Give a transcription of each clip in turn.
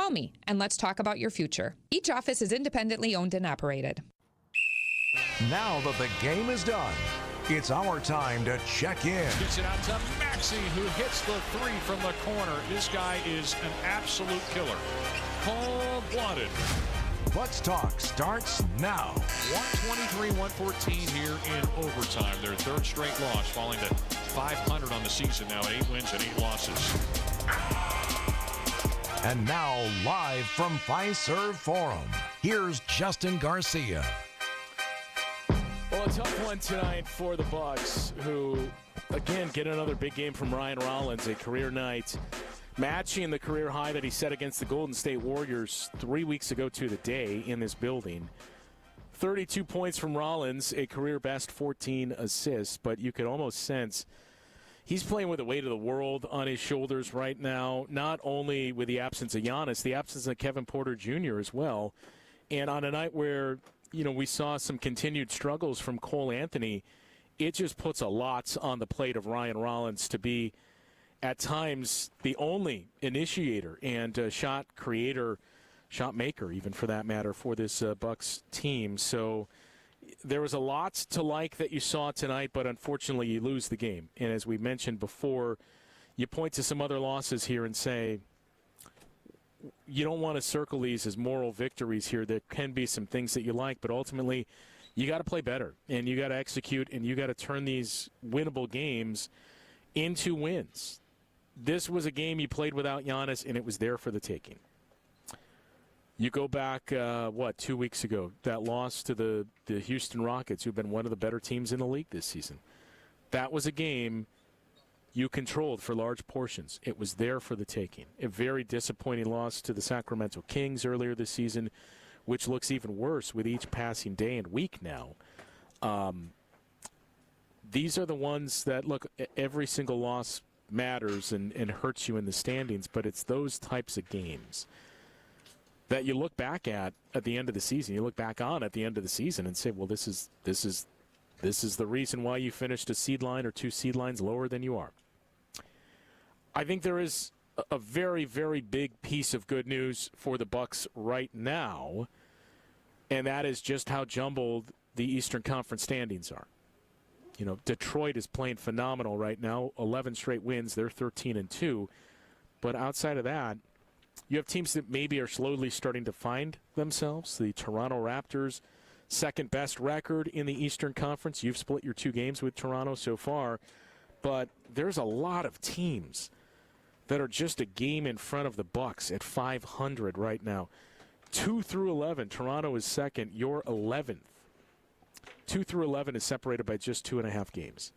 Call me and let's talk about your future. Each office is independently owned and operated. Now that the game is done, it's our time to check in. Gets it out to Maxey, who hits the three from the corner. This guy is an absolute killer. Cold-blooded. Bucks Talk starts now. 123-114 here in overtime. Their third straight loss, falling to 500 on the season now at 8 wins and 8 losses. And now, live from Fiserv Forum, here's Justin Garcia. Well, a tough one tonight for the Bucks, who, again, get another big game from Ryan Rollins, a career night, matching the career high that he set against the Golden State Warriors 3 weeks ago to the day in this building. 32 points from Rollins, a career best 14 assists, but you could almost sense he's playing with the weight of the world on his shoulders right now, not only with the absence of Giannis, the absence of Kevin Porter Jr. as well. And on a night where, we saw some continued struggles from Cole Anthony, it just puts a lot on the plate of Ryan Rollins to be, at times, the only initiator and shot creator, shot maker, even for that matter, for this Bucks team. So there was a lot to like that you saw tonight, but unfortunately you lose the game. And as we mentioned before, you point to some other losses here and say, you don't want to circle these as moral victories here. There can be some things that you like, but ultimately you got to play better, and you got to execute, and you got to turn these winnable games into wins. This was a game you played without Giannis, and it was there for the taking. You go back, 2 weeks ago, that loss to the Houston Rockets, who've been one of the better teams in the league this season. That was a game you controlled for large portions. It was there for the taking. A very disappointing loss to the Sacramento Kings earlier this season, which looks even worse with each passing day and week now. These are the ones that, look, every single loss matters and hurts you in the standings, but it's those types of games that you look back at the end of the season. You look back on at the end of the season and say, well, this is the reason why you finished a seed line or 2 seed lines lower than you are. I think there is a very, very big piece of good news for the Bucks right now, and that is just how jumbled the Eastern Conference standings are. Detroit is playing phenomenal right now, 11 straight wins. They're 13-2. But outside of that, you have teams that maybe are slowly starting to find themselves. The Toronto Raptors, second best record in the Eastern Conference. You've split your 2 games with Toronto so far. But there's a lot of teams that are just a game in front of the Bucks at 500 right now. 2 through 11, Toronto is second. You're 11th. 2 through 11 is separated by just 2.5 games.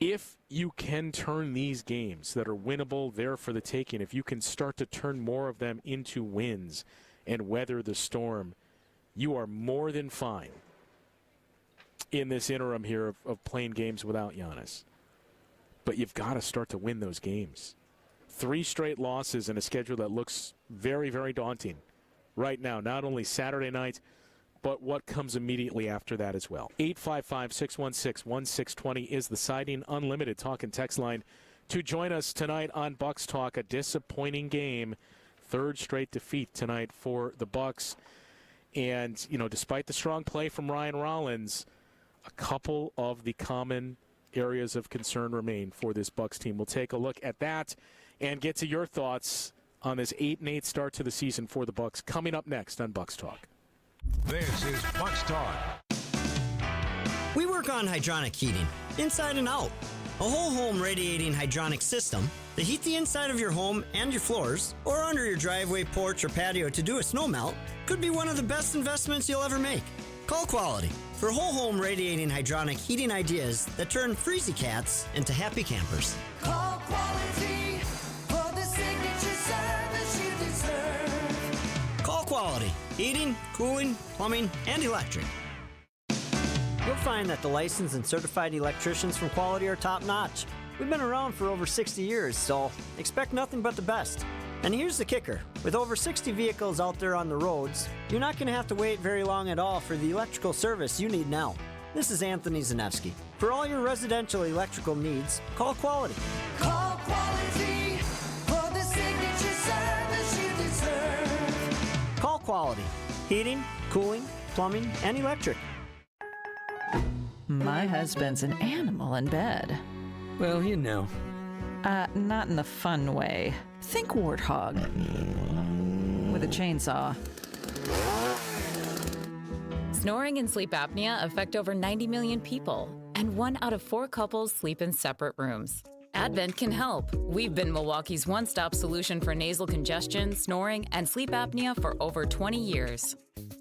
If you can turn these games that are winnable, there for the taking, if you can start to turn more of them into wins and weather the storm, you are more than fine in this interim here of playing games without Giannis. But you've got to start to win those games. 3 straight losses in a schedule that looks very, very daunting right now. Not only Saturday night, but what comes immediately after that as well. 855-616-1620 is the Siding Unlimited talk and text line to join us tonight on Bucks Talk. A disappointing game. 3rd straight defeat tonight for the Bucks. And, despite the strong play from Ryan Rollins, a couple of the common areas of concern remain for this Bucks team. We'll take a look at that and get to your thoughts on this 8-8 start to the season for the Bucks coming up next on Bucks Talk. This is Bucks Talk. We work on hydronic heating, inside and out. A whole home radiating hydronic system to heat the inside of your home and your floors, or under your driveway, porch, or patio to do a snow melt, could be one of the best investments you'll ever make. Call Quality for whole home radiating hydronic heating ideas that turn freezy cats into happy campers. Call Quality for the signature service you deserve. Call Quality. Heating, cooling, plumbing, and electric. You'll find that the licensed and certified electricians from Quality are top-notch. We've been around for over 60 years, so expect nothing but the best. And here's the kicker. With over 60 vehicles out there on the roads, you're not going to have to wait very long at all for the electrical service you need now. This is Anthony Zanevsky. For all your residential electrical needs, call Quality. Call Quality for the signature service you quality. Heating, cooling, plumbing, and electric. My husband's an animal in bed. Well, you know. Not in the fun way. Think warthog. With a chainsaw. Snoring and sleep apnea affect over 90 million people, and 1 out of 4 couples sleep in separate rooms. Advent can help. We've been Milwaukee's one-stop solution for nasal congestion, snoring, and sleep apnea for over 20 years.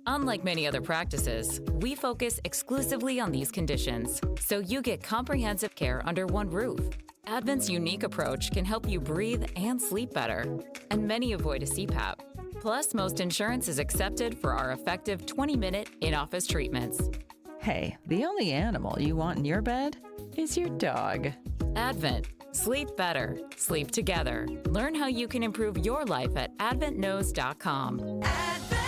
Unlike many other practices, we focus exclusively on these conditions, so you get comprehensive care under one roof. Advent's unique approach can help you breathe and sleep better, and many avoid a CPAP. Plus, most insurance is accepted for our effective 20-minute in-office treatments. Hey, the only animal you want in your bed is your dog. Advent. Sleep better. Sleep together. Learn how you can improve your life at adventknows.com. AdventKnows.com.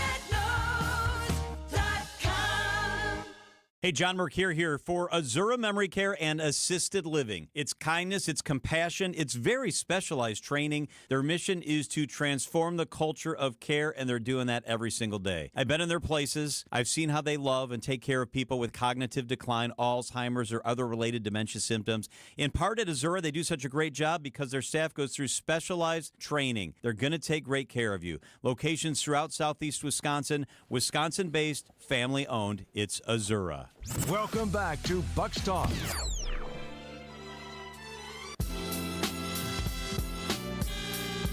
Hey, John Mercure here for Azura Memory Care and Assisted Living. It's kindness, it's compassion, it's very specialized training. Their mission is to transform the culture of care, and they're doing that every single day. I've been in their places. I've seen how they love and take care of people with cognitive decline, Alzheimer's, or other related dementia symptoms. In part at Azura, they do such a great job because their staff goes through specialized training. They're going to take great care of you. Locations throughout southeast Wisconsin, Wisconsin-based, family-owned. It's Azura. Welcome back to Bucks Talk.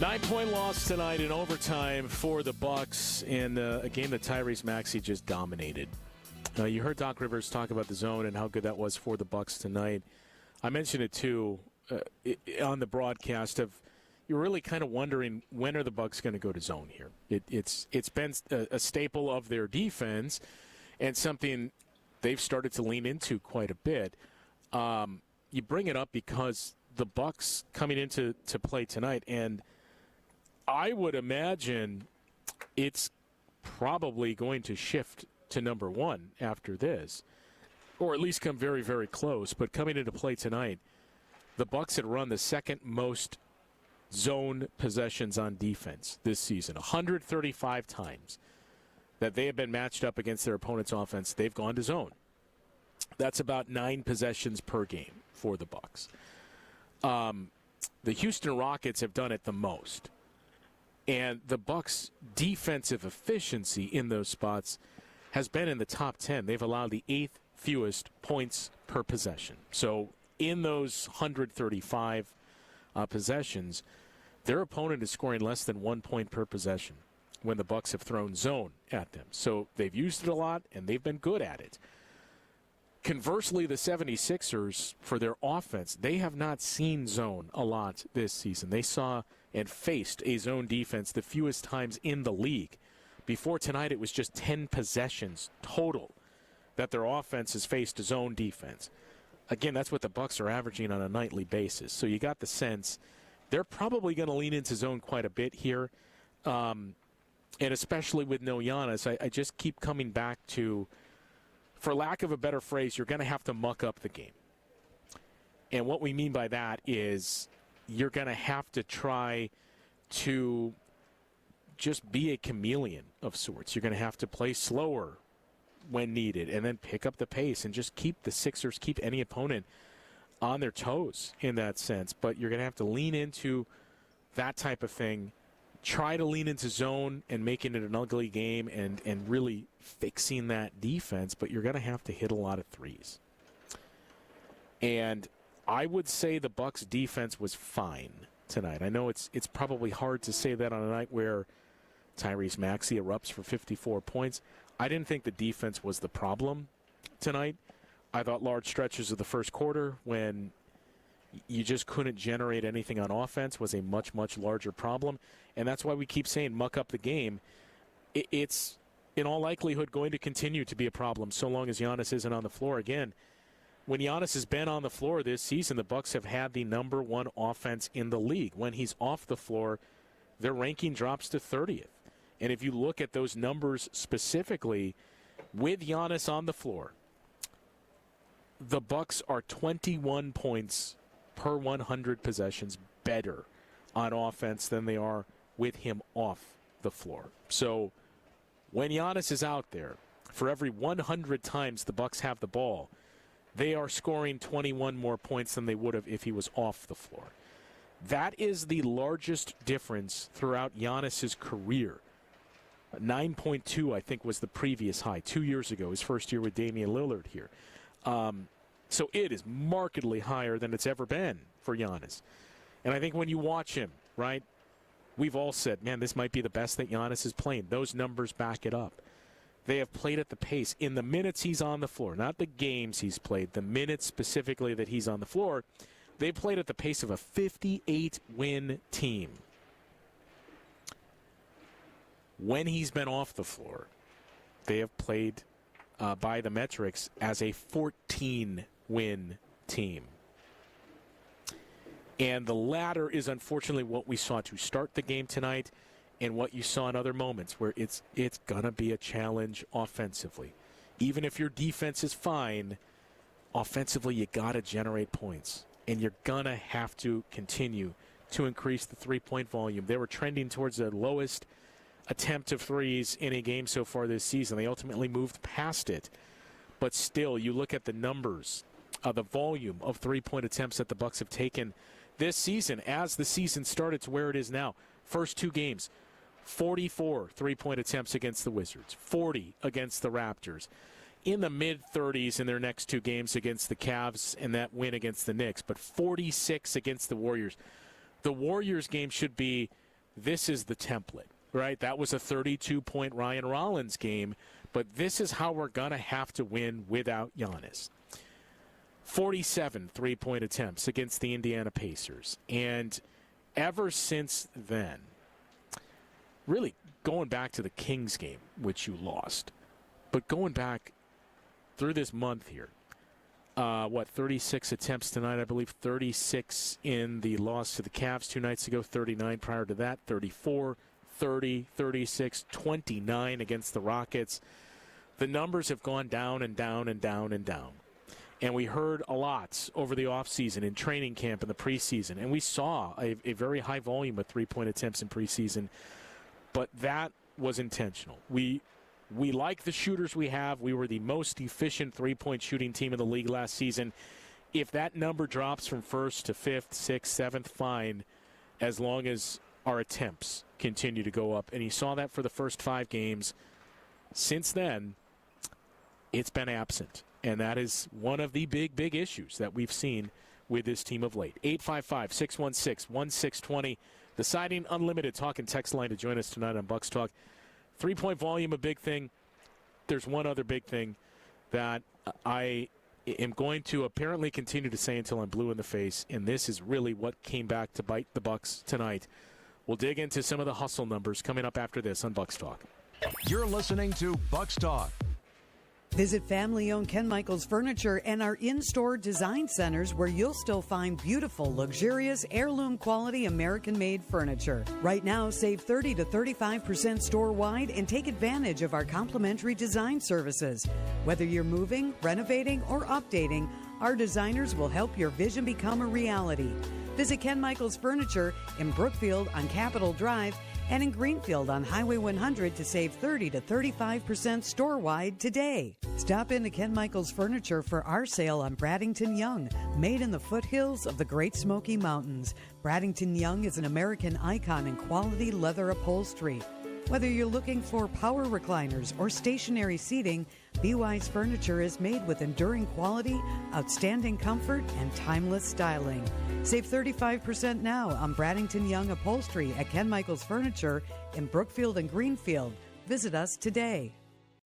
Nine-point loss tonight in overtime for the Bucks in a game that Tyrese Maxey just dominated. You heard Doc Rivers talk about the zone and how good that was for the Bucks tonight. I mentioned it too on the broadcast of you're really kind of wondering when are the Bucks going to go to zone here. It's been a staple of their defense and something they've started to lean into quite a bit. You bring it up because the Bucks coming into play tonight, and I would imagine it's probably going to shift to number one after this, or at least come very, very close. But coming into play tonight, the Bucks had run the second most zone possessions on defense this season, 135 times that they have been matched up against their opponent's offense. They've gone to zone. That's about 9 possessions per game for the Bucks. The Houston Rockets have done it the most. And the Bucks' defensive efficiency in those spots has been in the top 10. They've allowed the 8th fewest points per possession. So in those 135 possessions, their opponent is scoring less than 1 point per possession when the Bucks have thrown zone at them. So they've used it a lot, and they've been good at it. Conversely, the 76ers, for their offense, they have not seen zone a lot this season. They saw and faced a zone defense the fewest times in the league. Before tonight, it was just 10 possessions total that their offense has faced a zone defense. Again, that's what the Bucks are averaging on a nightly basis. So you got the sense they're probably going to lean into zone quite a bit here. And especially with no Giannis, I just keep coming back to, for lack of a better phrase, you're going to have to muck up the game. And what we mean by that is you're going to have to try to just be a chameleon of sorts. You're going to have to play slower when needed and then pick up the pace and just keep the Sixers, keep any opponent on their toes in that sense. But you're going to have to lean into that type of thing. Try to lean into zone and making it an ugly game and really fixing that defense, but you're going to have to hit a lot of threes. And I would say the Bucks defense was fine tonight. I know it's probably hard to say that on a night where Tyrese Maxey erupts for 54 points. I didn't think the defense was the problem tonight. I thought large stretches of the first quarter when you just couldn't generate anything on offense was a much, much larger problem. And that's why we keep saying muck up the game. It's, in all likelihood, going to continue to be a problem so long as Giannis isn't on the floor. Again, when Giannis has been on the floor this season, the Bucks have had the number one offense in the league. When he's off the floor, their ranking drops to 30th. And if you look at those numbers specifically, with Giannis on the floor, the Bucks are 21 points per 100 possessions better on offense than they are with him off the floor. So When Giannis is out there, for every 100 times the Bucks have the ball, they are scoring 21 more points than they would have if he was off the floor. That is the largest difference throughout Giannis's career. 9.2, I think, was the previous high 2 years ago, his first year with Damian Lillard here. So it is markedly higher than it's ever been for Giannis. And I think when you watch him, right, we've all said, man, this might be the best that Giannis is playing. Those numbers back it up. They have played at the pace in the minutes he's on the floor, not the games he's played, the minutes specifically that he's on the floor. They played at the pace of a 58-win team. When he's been off the floor, they have played by the metrics as a 14-win team. And the latter is unfortunately what we saw to start the game tonight and what you saw in other moments where it's going to be a challenge offensively. Even if your defense is fine, offensively you got to generate points. And you're going to have to continue to increase the three-point volume. They were trending towards the lowest attempt of threes in a game so far this season. They ultimately moved past it. But still, you look at the numbers, the volume of three-point attempts that the Bucks have taken this season as the season started to where it is now. First two games, 44 three-point attempts against the Wizards, 40 against the Raptors, in the mid-30s in their next two games against the Cavs and that win against the Knicks, but 46 against the Warriors. The Warriors game should be, this is the template, right? That was a 32-point Ryan Rollins game, but this is how we're going to have to win without Giannis. 47 three-point attempts against the Indiana Pacers. And ever since then, really going back to the Kings game, which you lost, but going back through this month here, 36 attempts tonight, I believe, 36 in the loss to the Cavs 2 nights ago, 39 prior to that, 34, 30, 36, 29 against the Rockets. The numbers have gone down and down and down and down. And we heard a lot over the offseason in training camp in the preseason, and we saw a very high volume of three-point attempts in preseason, but that was intentional. We like the shooters we have. We were the most efficient three-point shooting team in the league last season. If that number drops from first to fifth, sixth, seventh, fine, as long as our attempts continue to go up. And you saw that for the first 5 games. Since then, it's been absent. And that is one of the big issues that we've seen with this team of late. 855-616-1620. The Siding Unlimited talk and text line to join us tonight on Bucks Talk. Three-point volume, a big thing. There's one other big thing that I am going to apparently continue to say until I'm blue in the face, and this is really what came back to bite the Bucks tonight. We'll dig into some of the hustle numbers coming up after this on Bucks Talk. You're listening to Bucks Talk. Visit family-owned Ken Michaels Furniture and our in-store design centers where you'll still find beautiful, luxurious, heirloom-quality American-made furniture. Right now, save 30 to 35% store-wide and take advantage of our complimentary design services. Whether you're moving, renovating, or updating, our designers will help your vision become a reality. Visit Ken Michaels Furniture in Brookfield on Capitol Drive and in Greenfield on Highway 100 to save 30 to 35% store-wide today. Stop into Ken Michaels Furniture for our sale on Braddington Young, made in the foothills of the Great Smoky Mountains. Braddington Young is an American icon in quality leather upholstery. Whether you're looking for power recliners or stationary seating, BY's Furniture is made with enduring quality, outstanding comfort, and timeless styling. Save 35% now on Braddington Young upholstery at Ken Michaels Furniture in Brookfield and Greenfield. Visit us today.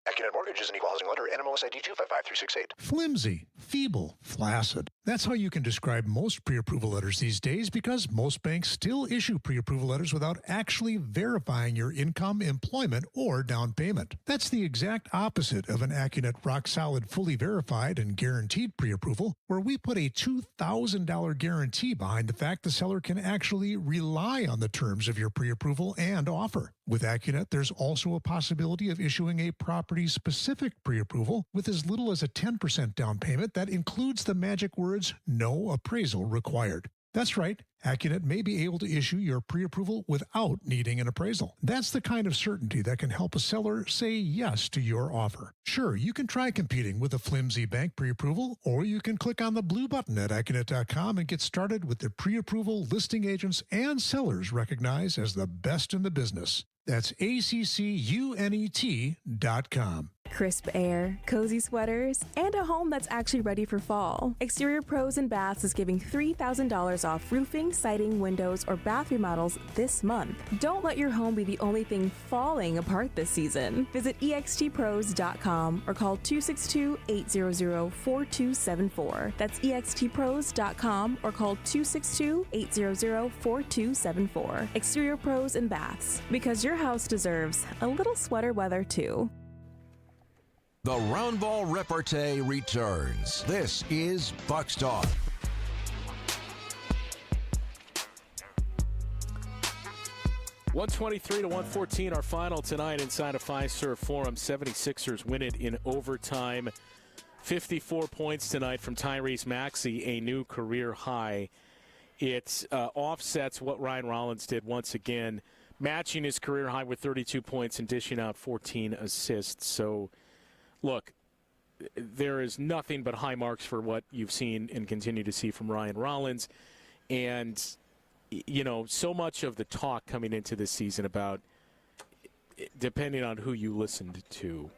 AccuNet Mortgage is an equal housing lender. NMLS ID 255368. Flimsy, feeble, flaccid. That's how you can describe most pre-approval letters these days because most banks still issue pre-approval letters without actually verifying your income, employment, or down payment. That's the exact opposite of an AccuNet rock-solid, fully verified and guaranteed pre-approval, where we put a $2,000 guarantee behind the fact the seller can actually rely on the terms of your pre-approval and offer. With AccuNet, there's also a possibility of issuing a property-specific pre-approval with as little as a 10% down payment that includes the magic words, no appraisal required. That's right. AccuNet may be able to issue your pre-approval without needing an appraisal. That's the kind of certainty that can help a seller say yes to your offer. Sure, you can try competing with a flimsy bank pre-approval, or you can click on the blue button at AccuNet.com and get started with the pre-approval listing agents and sellers recognized as the best in the business. That's ACCUNET.com. Crisp air, cozy sweaters, and a home that's actually ready for fall. Exterior Pros and Baths is giving $3,000 off roofing, siding, windows, or bath remodels this month. Don't let your home be the only thing falling apart this season. Visit extpros.com or call 262-800-4274. That's extpros.com or call 262-800-4274. Exterior Pros and Baths, because your house deserves a little sweater weather too. The Roundball Repartee returns. This is Bucks Talk. $123-114, our final tonight inside a Fiserv Forum. 76ers win it in overtime. 54 points tonight from Tyrese Maxey, a new career high. It offsets what Ryan Rollins did once again, matching his career high with 32 points and dishing out 14 assists. So, look, there is nothing but high marks for what you've seen and continue to see from Ryan Rollins. And, you know, so much of the talk coming into this season about, depending on who you listened to,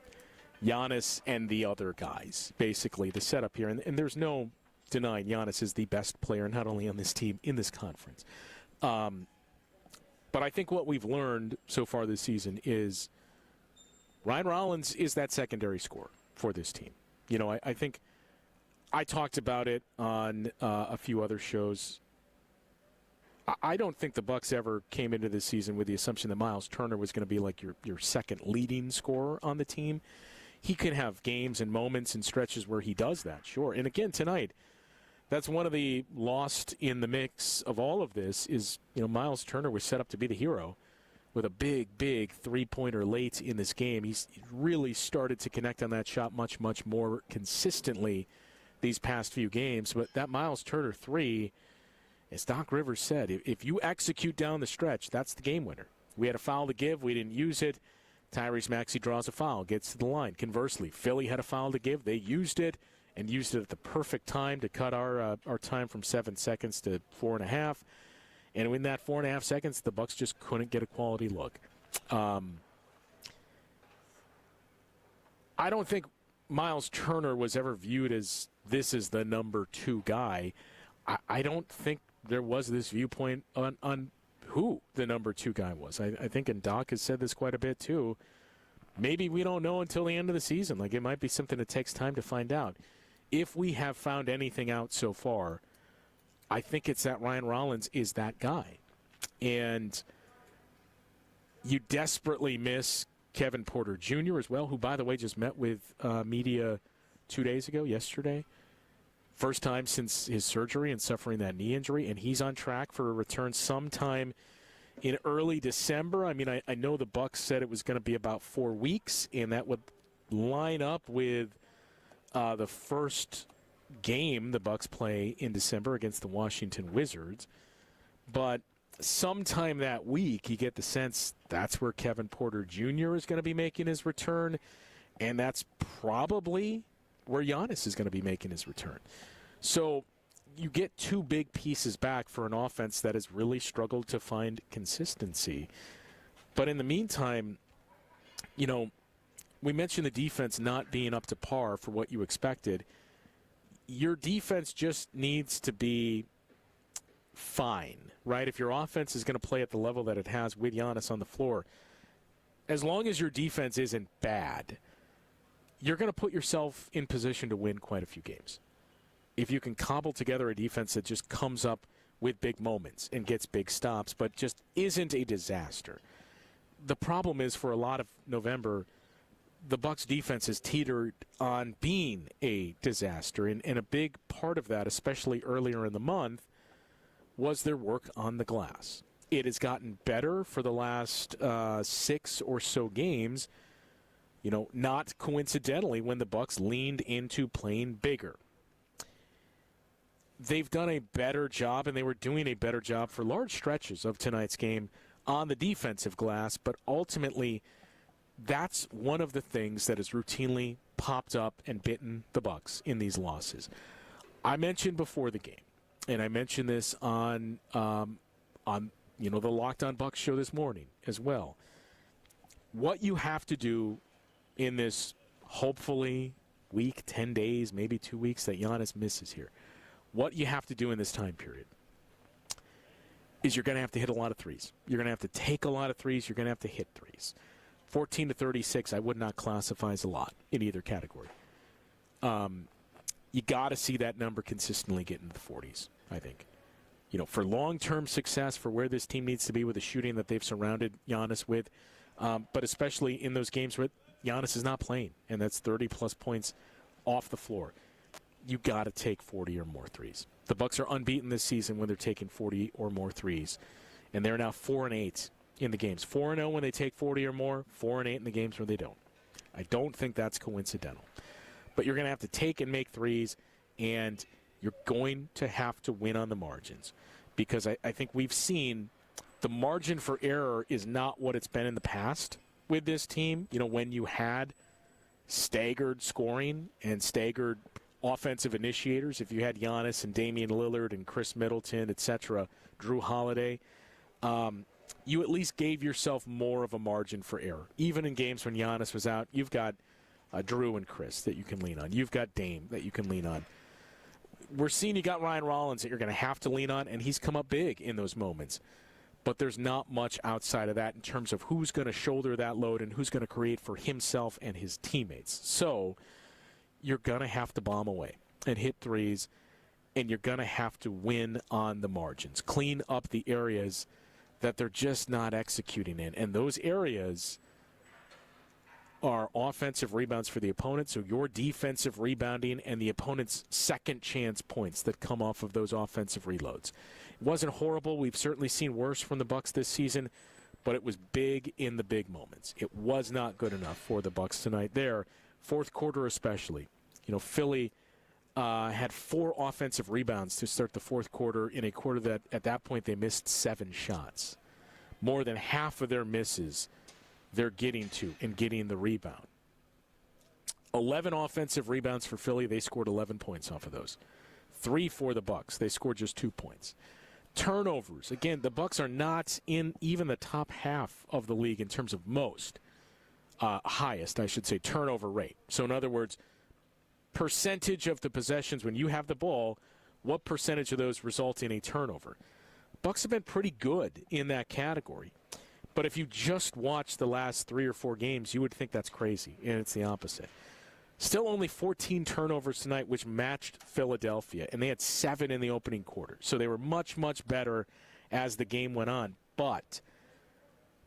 Giannis and the other guys, basically the setup here. And there's no denying Giannis is the best player, not only on this team, in this conference. But I think what we've learned so far this season is Ryan Rollins is that secondary scorer for this team. You know, I think I talked about it on a few other shows. I don't think the Bucks ever came into this season with the assumption that Miles Turner was going to be like your second leading scorer on the team. He can have games and moments and stretches where he does that, sure. And again, tonight, that's one of the lost in the mix of all of this is, you know, Miles Turner was set up to be the hero with a big three-pointer late in this game. He's really started to connect on that shot much more consistently these past few games. But that Miles Turner three, as Doc Rivers said, if you execute down the stretch, that's the game winner. We had a foul to give. We didn't use it. Tyrese Maxey draws a foul, gets to the line. Conversely, Philly had a foul to give. They used it and used it at the perfect time to cut our time from 7 seconds to 4.5. And in that 4.5 seconds, the Bucks just couldn't get a quality look. I don't think Miles Turner was ever viewed as this is the number 2 guy. I don't think there was this viewpoint on who the number 2 guy was. I think, and Doc has said this quite a bit too, maybe we don't know until the end of the season. Like, it might be something that takes time to find out. If we have found anything out so far, I think it's that Ryan Rollins is that guy. And you desperately miss Kevin Porter Jr. as well, who, by the way, just met with media 2 days ago, yesterday. First time since his surgery and suffering that knee injury, and he's on track for a return sometime in early December. I mean, I know the Bucks said it was going to be about 4 weeks, and that would line up with the first game the Bucks play in December against the Washington Wizards. But sometime that week, you get the sense that's where Kevin Porter Jr. is going to be making his return, and that's probably where Giannis is going to be making his return. So you get 2 big pieces back for an offense that has really struggled to find consistency. But in the meantime, you know, we mentioned the defense not being up to par for what you expected. Your defense just needs to be fine, right? If your offense is going to play at the level that it has with Giannis on the floor, as long as your defense isn't bad, you're going to put yourself in position to win quite a few games. If you can cobble together a defense that just comes up with big moments and gets big stops, but just isn't a disaster. The problem is, for a lot of November, the Bucks defense is teetered on being a disaster. And a big part of that, especially earlier in the month, was their work on the glass. It has gotten better for the last 6 or so games. You know, not coincidentally when the Bucks leaned into playing bigger. they've done a better job, and they were doing a better job for large stretches of tonight's game on the defensive glass, but ultimately that's one of the things that has routinely popped up and bitten the Bucks in these losses. I mentioned before the game, and I mentioned this on the Locked On Bucks show this morning as well. What you have to do in this, hopefully, week, 10 days, maybe 2 weeks that Giannis misses here, what you have to do in this time period is you're going to have to hit a lot of threes. You're going to have to take a lot of threes. You're going to have to hit threes. 14 to 36, I would not classify as a lot in either category. You got to see that number consistently get into the 40s, I think. For long-term success, for where this team needs to be with the shooting that they've surrounded Giannis with, but especially in those games where Giannis is not playing, and that's 30-plus points off the floor. You got to take 40 or more threes. The Bucks are unbeaten this season when they're taking 40 or more threes, and they're now 4-8 in the games. 4-0 when they take 40 or more, 4-8 in the games where they don't. I don't think that's coincidental. But you're going to have to take and make threes, and you're going to have to win on the margins, because I think we've seen the margin for error is not what it's been in the past with this team. When you had staggered scoring and staggered offensive initiators, if you had Giannis and Damian Lillard and Chris Middleton, etc., Drew Holiday, you at least gave yourself more of a margin for error. Even in games when Giannis was out, you've got Drew and Chris that you can lean on. You've got Dame that you can lean on. We're seeing you got Ryan Rollins that you're going to have to lean on, and he's come up big in those moments. But there's not much outside of that in terms of who's going to shoulder that load and who's going to create for himself and his teammates. So you're going to have to bomb away and hit threes, and you're going to have to win on the margins. Clean up the areas that they're just not executing in. And those areas are offensive rebounds for the opponent, so your defensive rebounding and the opponent's second chance points that come off of those offensive reloads. It wasn't horrible. We've certainly seen worse from the Bucks this season, but it was big in the big moments. It was not good enough for the Bucks tonight there, fourth quarter especially. Philly had 4 offensive rebounds to start the fourth quarter in a quarter that at that point they missed 7 shots. More than half of their misses they're getting to and getting the rebound. 11 offensive rebounds for Philly. They scored 11 points off of those. 3 for the Bucks. They scored just 2 points. Turnovers. Again, the Bucks are not in even the top half of the league in terms of highest, I should say, turnover rate. So in other words, percentage of the possessions when you have the ball, what percentage of those result in a turnover? Bucks have been pretty good in that category. But if you just watch the last 3 or 4 games, you would think that's crazy, and it's the opposite. Still only 14 turnovers tonight, which matched Philadelphia, and they had 7 in the opening quarter. So they were much, much better as the game went on. But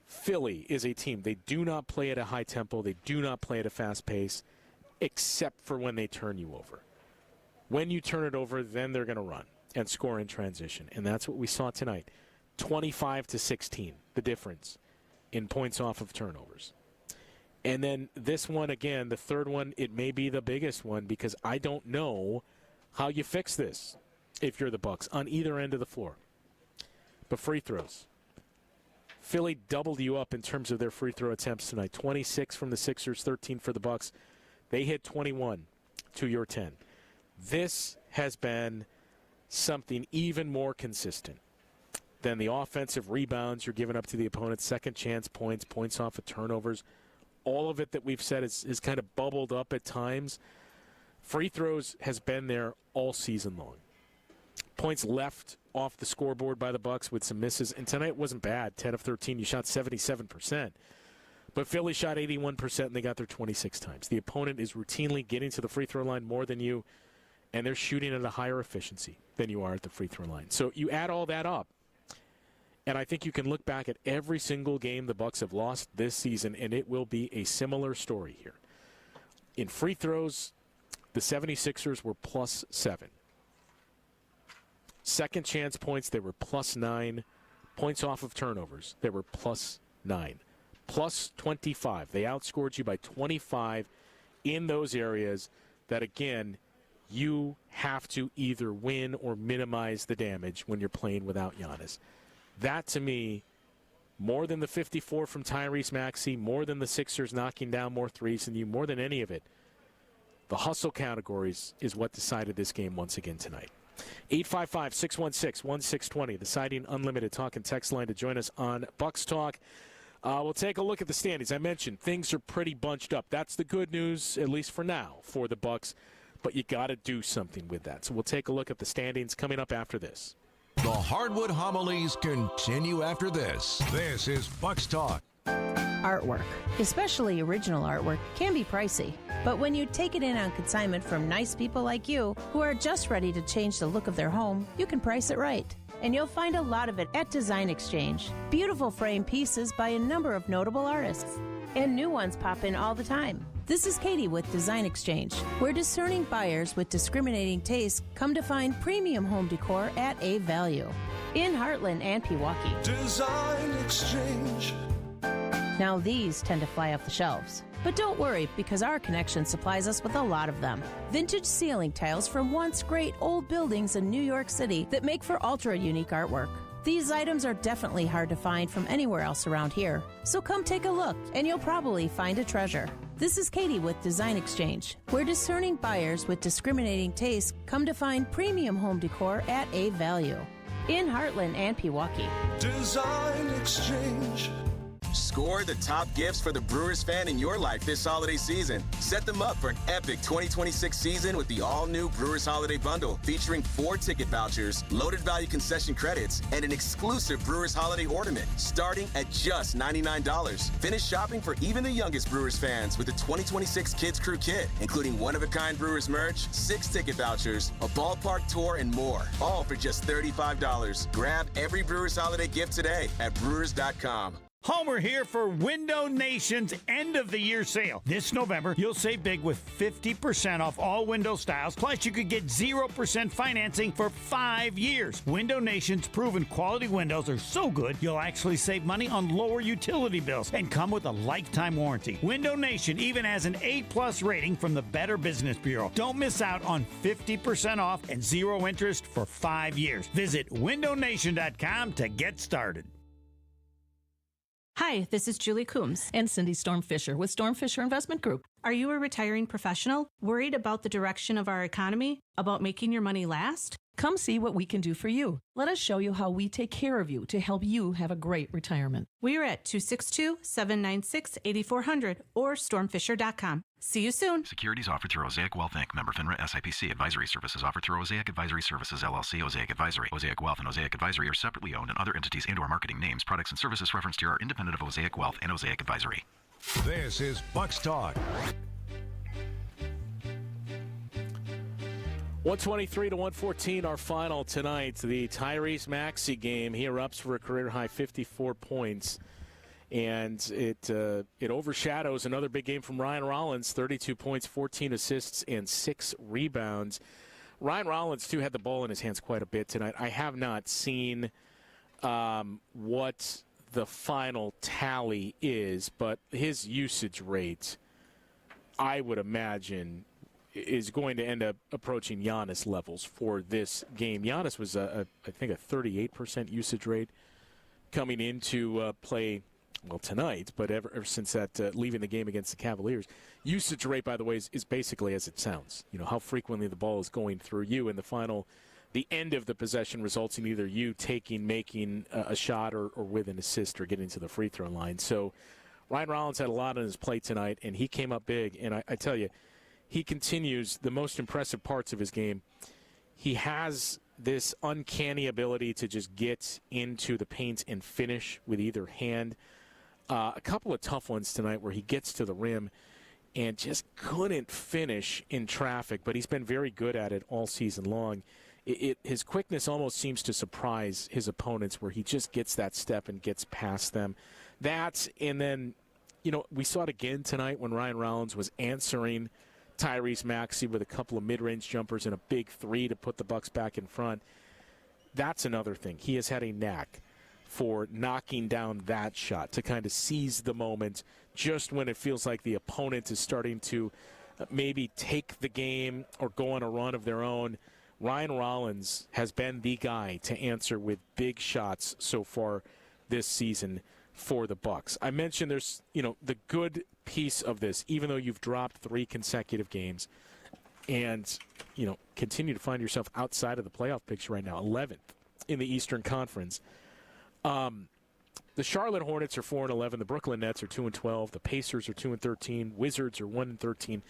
Philly is a team. They do not play at a high tempo. They do not play at a fast pace, except for when they turn you over. When you turn it over, then they're going to run and score in transition, and that's what we saw tonight. 25-16, the difference in points off of turnovers. And then this one, again, the third one, it may be the biggest one because I don't know how you fix this if you're the Bucks on either end of the floor. But free throws. Philly doubled you up in terms of their free throw attempts tonight. 26 from the Sixers, 13 for the Bucks. They hit 21 to your 10. This has been something even more consistent than the offensive rebounds you're giving up to the opponent, second chance points, points off of turnovers. All of it that we've said is kind of bubbled up at times. Free throws has been there all season long. Points left off the scoreboard by the Bucks with some misses. And tonight wasn't bad. 10 of 13, you shot 77%. But Philly shot 81%, and they got there 26 times. The opponent is routinely getting to the free throw line more than you, and they're shooting at a higher efficiency than you are at the free throw line. So you add all that up, and I think you can look back at every single game the Bucks have lost this season, and it will be a similar story here. In free throws, the 76ers were +7. Second chance points, they were +9. Points off of turnovers, they were +9. +25. They outscored you by 25 in those areas that, again, you have to either win or minimize the damage when you're playing without Giannis. That, to me, more than the 54 from Tyrese Maxey, more than the Sixers knocking down more threes than you, more than any of it, the hustle categories is what decided this game once again tonight. 855-616-1620, the Siding Unlimited talk and text line to join us on Bucks Talk. We'll take a look at the standings. I mentioned things are pretty bunched up. That's the good news, at least for now, for the Bucks. But you got to do something with that. So we'll take a look at the standings coming up after this. The Hardwood Homilies continue after this. This is Bucks Talk. Artwork, especially original artwork, can be pricey. But when you take it in on consignment from nice people like you, who are just ready to change the look of their home, you can price it right. And you'll find a lot of it at Design Exchange. Beautiful frame pieces by a number of notable artists. And new ones pop in all the time. This is Katie with Design Exchange, where discerning buyers with discriminating tastes come to find premium home decor at a value. In Heartland and Pewaukee. Design Exchange. Now these tend to fly off the shelves. But don't worry, because our connection supplies us with a lot of them. Vintage ceiling tiles from once great old buildings in New York City that make for ultra-unique artwork. These items are definitely hard to find from anywhere else around here. So come take a look, and you'll probably find a treasure. This is Katie with Design Exchange, where discerning buyers with discriminating tastes come to find premium home decor at a value. In Heartland and Pewaukee. Design Exchange. Score the top gifts for the Brewers fan in your life this holiday season. Set them up for an epic 2026 season with the all-new Brewers Holiday Bundle, featuring 4 ticket vouchers, loaded value concession credits, and an exclusive Brewers Holiday ornament, starting at just $99. Finish shopping for even the youngest Brewers fans with the 2026 Kids Crew Kit, including one-of-a-kind Brewers merch, 6 ticket vouchers, a ballpark tour, and more, all for just $35. Grab every Brewers Holiday gift today at Brewers.com. Homer here for Window Nation's end-of-the-year sale. This November, you'll save big with 50% off all window styles, plus you could get 0% financing for 5 years. Window Nation's proven quality windows are so good, you'll actually save money on lower utility bills and come with a lifetime warranty. Window Nation even has an A+ rating from the Better Business Bureau. Don't miss out on 50% off and 0 interest for 5 years. Visit windownation.com to get started. Hi, this is Julie Coombs and Cindy Storm Fisher with Storm Fisher Investment Group. Are you a retiring professional worried about the direction of our economy, about making your money last? Come see what we can do for you. Let us show you how we take care of you to help you have a great retirement. We are at 262-796-8400 or stormfisher.com. See you soon. Securities offered through Osaic Wealth Inc. Member FINRA SIPC. Advisory services offered through Osaic Advisory Services LLC. Osaic Advisory. Osaic Wealth and Osaic Advisory are separately owned, and other entities and/or marketing names, products, and services referenced here are independent of Osaic Wealth and Osaic Advisory. This is Bucks Talk. 123-114, our final tonight. The Tyrese Maxey game. He erupts for a career-high 54 points. And it overshadows another big game from Ryan Rollins, 32 points, 14 assists, and 6 rebounds. Ryan Rollins, too, had the ball in his hands quite a bit tonight. I have not seen what the final tally is, but his usage rate, I would imagine, is going to end up approaching Giannis levels for this game. Giannis was, I think, a 38% usage rate coming into play. Well, tonight, but ever since that leaving the game against the Cavaliers. Usage rate, by the way, is basically as it sounds. You know, how frequently the ball is going through you in the final, the end of the possession results in either you making a shot or with an assist or getting to the free throw line. So Ryan Rollins had a lot on his plate tonight, and he came up big. And I tell you, he continues the most impressive parts of his game. He has this uncanny ability to just get into the paint and finish with either hand. A couple of tough ones tonight where he gets to the rim and just couldn't finish in traffic, but he's been very good at it all season long. His quickness almost seems to surprise his opponents where he just gets that step and gets past them. And then, you know, we saw it again tonight when Ryan Rollins was answering Tyrese Maxey with a couple of mid-range jumpers and a big three to put the Bucks back in front. That's another thing. He has had a knack for knocking down that shot, to kind of seize the moment just when it feels like the opponent is starting to maybe take the game or go on a run of their own, Ryan Rollins has been the guy to answer with big shots so far this season for the Bucks. I mentioned there's, the good piece of this, even though you've dropped 3 consecutive games and, continue to find yourself outside of the playoff picture right now, 11th in the Eastern Conference. The Charlotte Hornets are 4-11. The Brooklyn Nets are 2-12. The Pacers are 2-13. Wizards are 1-13.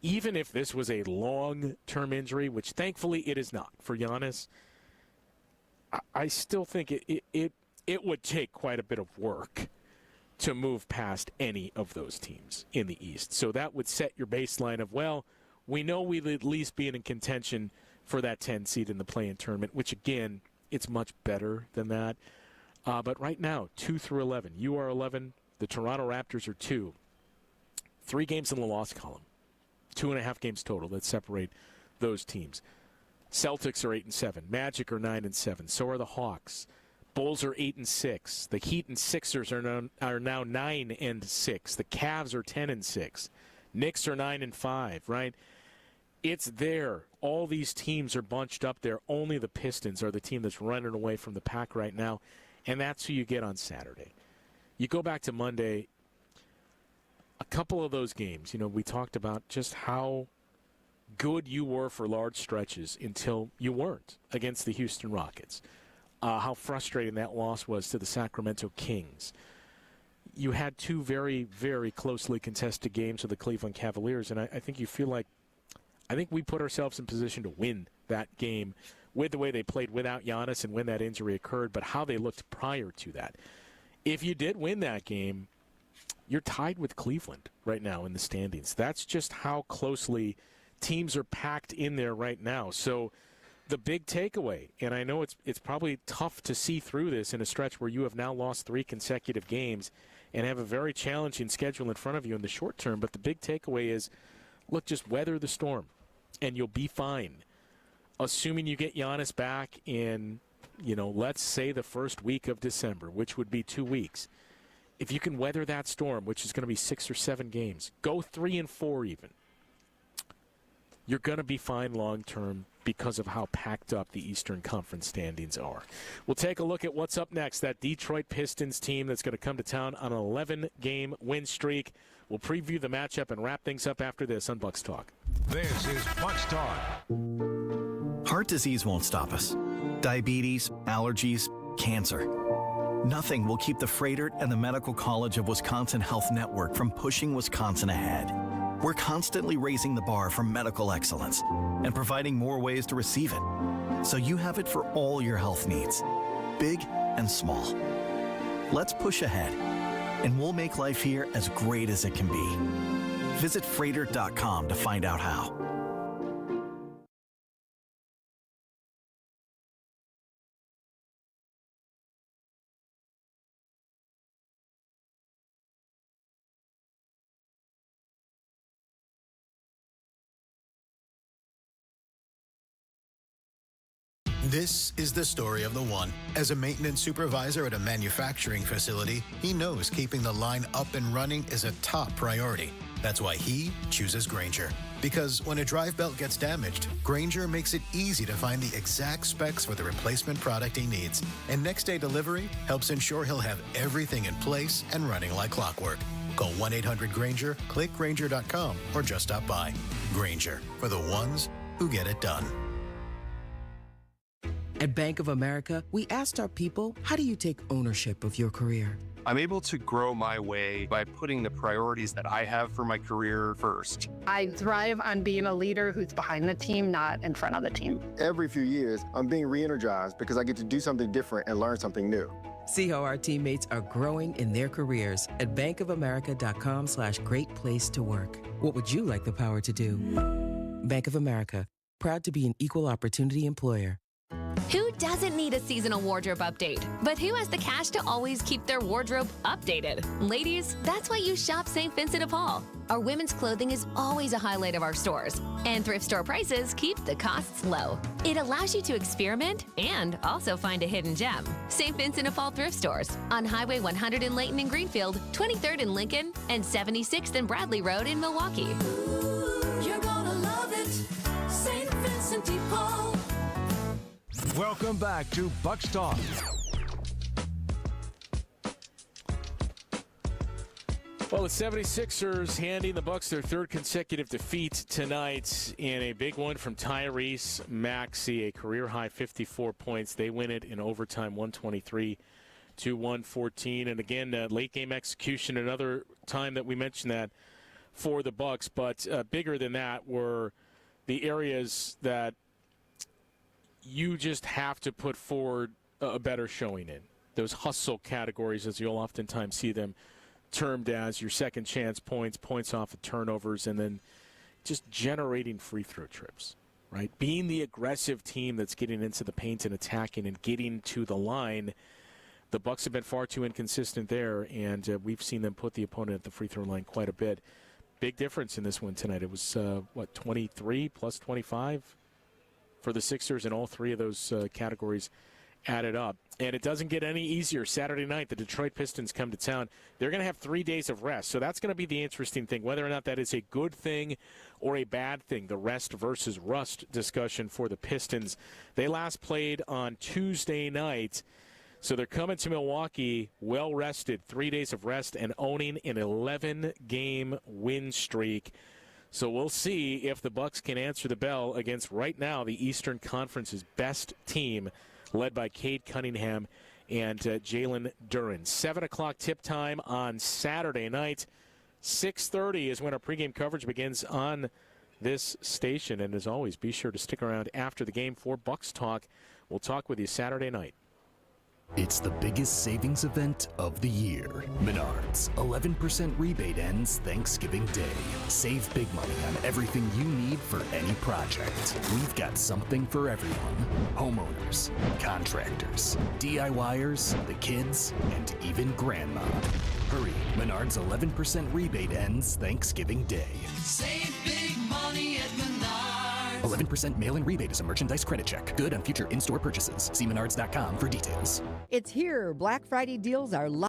Even if this was a long-term injury, which thankfully it is not for Giannis, I still think it would take quite a bit of work to move past any of those teams in the East. So that would set your baseline of, well, we know we'll at least be in contention for that 10 seed in the play-in tournament, which, again, it's much better than that. But right now, 2-11. You are 11. The Toronto Raptors are 2. 3 games in the loss column. 2.5 games total that separate those teams. Celtics are 8-7. Magic are 9-7. So are the Hawks. Bulls are 8-6. The Heat and Sixers are now 9-6. The Cavs are 10-6. Knicks are 9-5. Right? It's there. All these teams are bunched up there. Only the Pistons are the team that's running away from the pack right now, and that's who you get on Saturday. You go back to Monday. A couple of those games, we talked about just how good you were for large stretches until you weren't against the Houston Rockets. How frustrating that loss was to the Sacramento Kings. You had 2 very, very closely contested games with the Cleveland Cavaliers, and I think you feel like we put ourselves in position to win that game with the way they played without Giannis and when that injury occurred, but how they looked prior to that. If you did win that game, you're tied with Cleveland right now in the standings. That's just how closely teams are packed in there right now. So the big takeaway, and I know it's probably tough to see through this in a stretch where you have now lost 3 consecutive games and have a very challenging schedule in front of you in the short term, but the big takeaway is, look, just weather the storm, and you'll be fine. Assuming you get Giannis back in, let's say the first week of December, which would be 2 weeks. If you can weather that storm, which is going to be 6 or 7 games, go 3-4 even, you're going to be fine long term because of how packed up the Eastern Conference standings are. We'll take a look at what's up next. That Detroit Pistons team that's going to come to town on an 11-game win streak. We'll preview the matchup and wrap things up after this on Bucks Talk. This is Bucks Talk. Heart disease won't stop us. Diabetes, allergies, cancer. Nothing will keep the Froedtert and the Medical College of Wisconsin Health Network from pushing Wisconsin ahead. We're constantly raising the bar for medical excellence and providing more ways to receive it, so you have it for all your health needs, big and small. Let's push ahead, and we'll make life here as great as it can be. Visit Froedtert.com to find out how. This is the story of the one. As a maintenance supervisor at a manufacturing facility, he knows keeping the line up and running is a top priority. That's why he chooses Grainger. Because when a drive belt gets damaged, Grainger makes it easy to find the exact specs for the replacement product he needs. And next-day delivery helps ensure he'll have everything in place and running like clockwork. Call 1-800-GRAINGER, click Grainger.com, or just stop by. Grainger, for the ones who get it done. At Bank of America, we asked our people, how do you take ownership of your career? I'm able to grow my way by putting the priorities that I have for my career first. I thrive on being a leader who's behind the team, not in front of the team. Every few years, I'm being re-energized because I get to do something different and learn something new. See how our teammates are growing in their careers at bankofamerica.com/great place to work. What would you like the power to do? Bank of America, proud to be an equal opportunity employer. Who doesn't need a seasonal wardrobe update? But who has the cash to always keep their wardrobe updated? Ladies, that's why you shop St. Vincent de Paul. Our women's clothing is always a highlight of our stores, and thrift store prices keep the costs low. It allows you to experiment and also find a hidden gem. St. Vincent de Paul thrift stores on Highway 100 in Layton and Greenfield, 23rd in Lincoln, and 76th and Bradley Road in Milwaukee. You're gonna love it, St. Vincent de Paul. Welcome back to Bucks Talk. Well, the 76ers handing the Bucks their third consecutive defeat tonight in a big one from Tyrese Maxey, a career-high 54 points. They win it in overtime, 123-114. And again, late-game execution, another time that we mentioned that for the Bucks. But bigger than that were the areas that you just have to put forward a better showing in. Those hustle categories, as you'll oftentimes see them termed as your second chance points, points off of turnovers, and then just generating free throw trips, right? Being the aggressive team that's getting into the paint and attacking and getting to the line. The Bucks have been far too inconsistent there, and we've seen them put the opponent at the free throw line quite a bit. Big difference in this one tonight. It was, 23 plus 25 for the Sixers in all three of those categories added up. And it doesn't get any easier. Saturday night, the Detroit Pistons come to town. They're going to have 3 days of rest. So that's going to be the interesting thing, whether or not that is a good thing or a bad thing, the rest versus rust discussion for the Pistons. They last played on Tuesday night. So they're coming to Milwaukee well-rested, 3 days of rest, and owning an 11-game win streak. So we'll see if the Bucks can answer the bell against, right now, the Eastern Conference's best team, led by Cade Cunningham and Jalen Duren. 7 o'clock tip time on Saturday night. 6:30 is when our pregame coverage begins on this station. And as always, be sure to stick around after the game for Bucks Talk. We'll talk with you Saturday night. It's the biggest savings event of the year. Menards, 11% rebate ends Thanksgiving Day. Save big money on everything you need for any project. We've got something for everyone. Homeowners, contractors, DIYers, the kids, and even grandma. Hurry, Menards 11% rebate ends Thanksgiving Day. Save big money at Menards. 11% mail-in rebate is a merchandise credit check. Good on future in-store purchases. See menards.com for details. It's here. Black Friday deals are live.